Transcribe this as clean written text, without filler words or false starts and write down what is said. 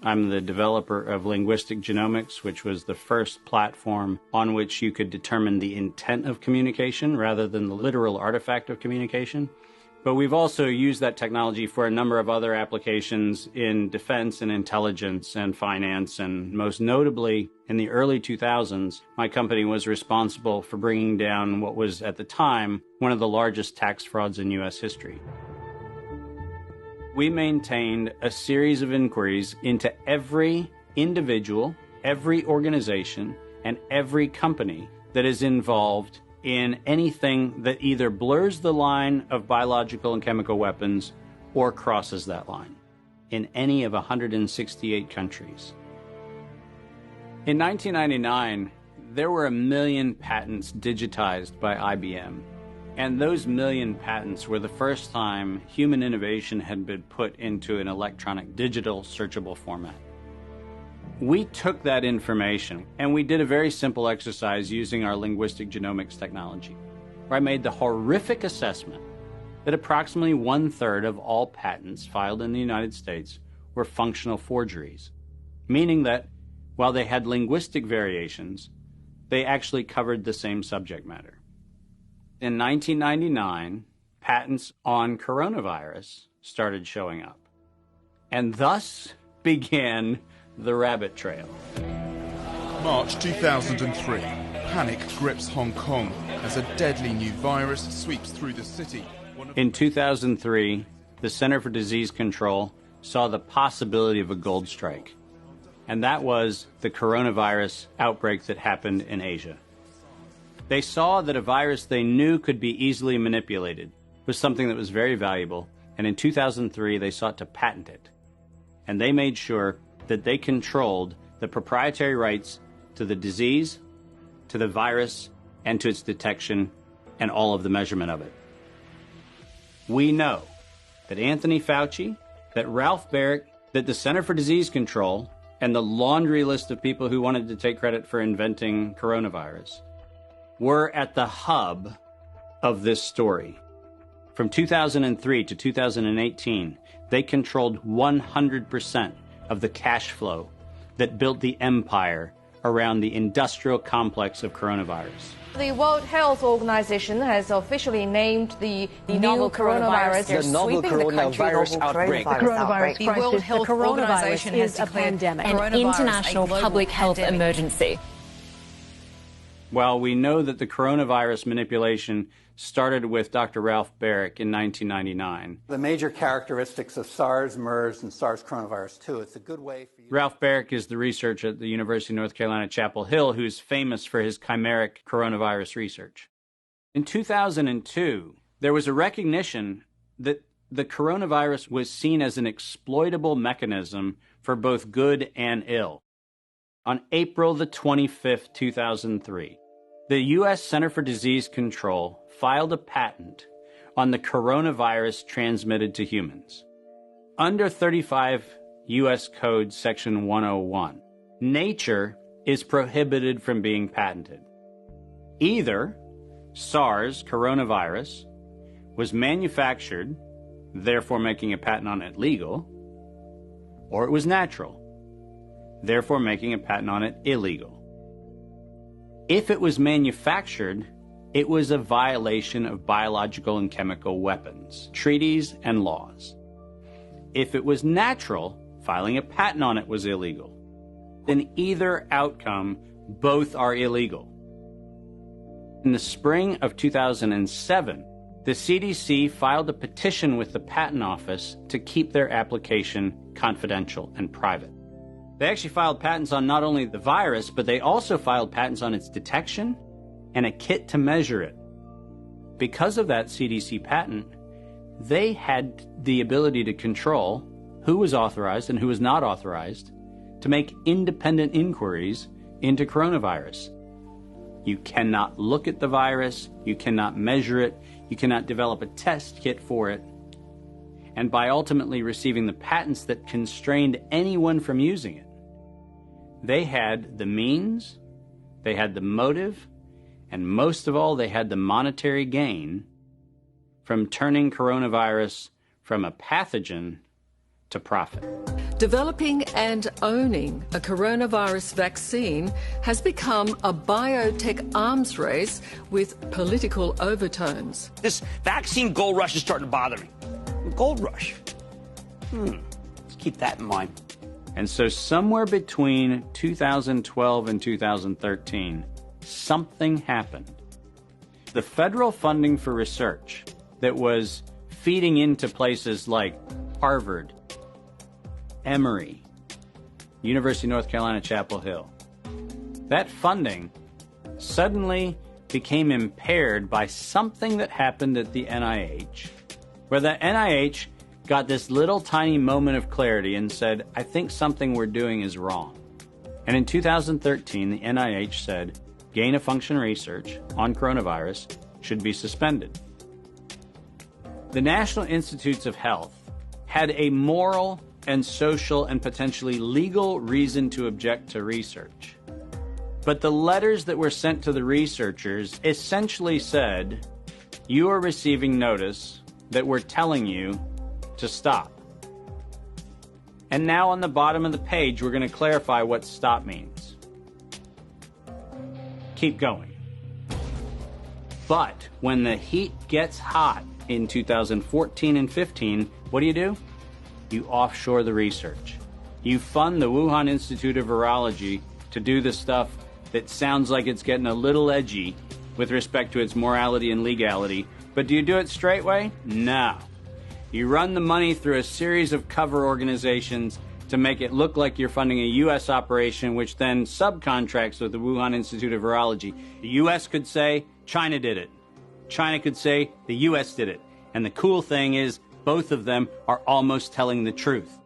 I'm the developer of Linguistic Genomics, which was the first platform on which you could determine the intent of communication rather than the literal artifact of communication. But we've also used that technology for a number of other applications in defense and intelligence and finance, and most notably, in the early 2000s, my company was responsible for bringing down what was, at the time, one of the largest tax frauds in U.S. history. We maintained a series of inquiries into every individual, every organization, and every company that is involved in anything that either blurs the line of biological and chemical weapons or crosses that line in any of 168 countries. In 1999, there were 1 million patents digitized by IBM. And those 1 million patents were the first time human innovation had been put into an electronic digital searchable format. We took that information and we did a very simple exercise using our linguistic genomics technology, where I made the horrific assessment that approximately 1/3 of all patents filed in the United States were functional forgeries, meaning that while they had linguistic variations, they actually covered the same subject matter. In 1999, patents on coronavirus started showing up, and thus began the rabbit trail. March 2003, panic grips Hong Kong as a deadly new virus sweeps through the city. In 2003, the Center for Disease Control saw the possibility of a gold strike, and that was the coronavirus outbreak that happened in Asia. They saw that a virus they knew could be easily manipulated was something that was very valuable, and in 2003 they sought to patent it. And they made sure that they controlled the proprietary rights to the disease, to the virus, and to its detection, and all of the measurement of it. We know that Anthony Fauci, that Ralph Baric, that the Center for Disease Control, and the laundry list of people who wanted to take credit for inventing coronavirus were at the hub of this story. From 2003 to 2018, they controlled 100% of the cash flow that built the empire around the industrial complex of coronavirus. The World Health Organization has officially named the novel coronavirus the novel coronavirus outbreak. The World Health Organization is a pandemic, an international public health emergency. While we know that the coronavirus manipulation started with Dr. Ralph Baric in 1999. The major characteristics of SARS, MERS, and SARS coronavirus 2, it's a good way for you... Ralph Baric is the researcher at the University of North Carolina, Chapel Hill, who's famous for his chimeric coronavirus research. In 2002, there was a recognition that the coronavirus was seen as an exploitable mechanism for both good and ill. On April the 25th, 2003, the U.S. Center for Disease Control filed a patent on the coronavirus transmitted to humans. Under 35 U.S. Code Section 101, nature is prohibited from being patented. Either SARS coronavirus was manufactured, therefore making a patent on it legal, or it was natural, therefore making a patent on it illegal. If it was manufactured, it was a violation of biological and chemical weapons, treaties, and laws. If it was natural, filing a patent on it was illegal. In either outcome, both are illegal. In the spring of 2007, the CDC filed a petition with the Patent Office to keep their application confidential and private. They actually filed patents on not only the virus, but they also filed patents on its detection and a kit to measure it. Because of that CDC patent, they had the ability to control who was authorized and who was not authorized to make independent inquiries into coronavirus. You cannot look at the virus, you cannot measure it, you cannot develop a test kit for it. And by ultimately receiving the patents that constrained anyone from using it, they had the means, they had the motive, and most of all, they had the monetary gain from turning coronavirus from a pathogen to profit. Developing and owning a coronavirus vaccine has become a biotech arms race with political overtones. This vaccine gold rush is starting to bother me. Gold rush. Let's keep that in mind. And so somewhere between 2012 and 2013, something happened. The federal funding for research that was feeding into places like Harvard, Emory, University of North Carolina, Chapel Hill, that funding suddenly became impaired by something that happened at the NIH, where the NIH got this little tiny moment of clarity and said, I think something we're doing is wrong. And in 2013, the NIH said, gain-of-function research on coronavirus should be suspended. The National Institutes of Health had a moral and social and potentially legal reason to object to research. But the letters that were sent to the researchers essentially said, you are receiving notice that we're telling you to stop. And now on the bottom of the page, we're going to clarify what stop means. Keep going. But when the heat gets hot in 2014 and 15, what do? You offshore the research. You fund the Wuhan Institute of Virology to do the stuff that sounds like it's getting a little edgy with respect to its morality and legality. But do you do it straight way? No. You run the money through a series of cover organizations to make it look like you're funding a U.S. operation, which then subcontracts with the Wuhan Institute of Virology. The U.S. could say, China did it. China could say, the U.S. did it. And the cool thing is, both of them are almost telling the truth.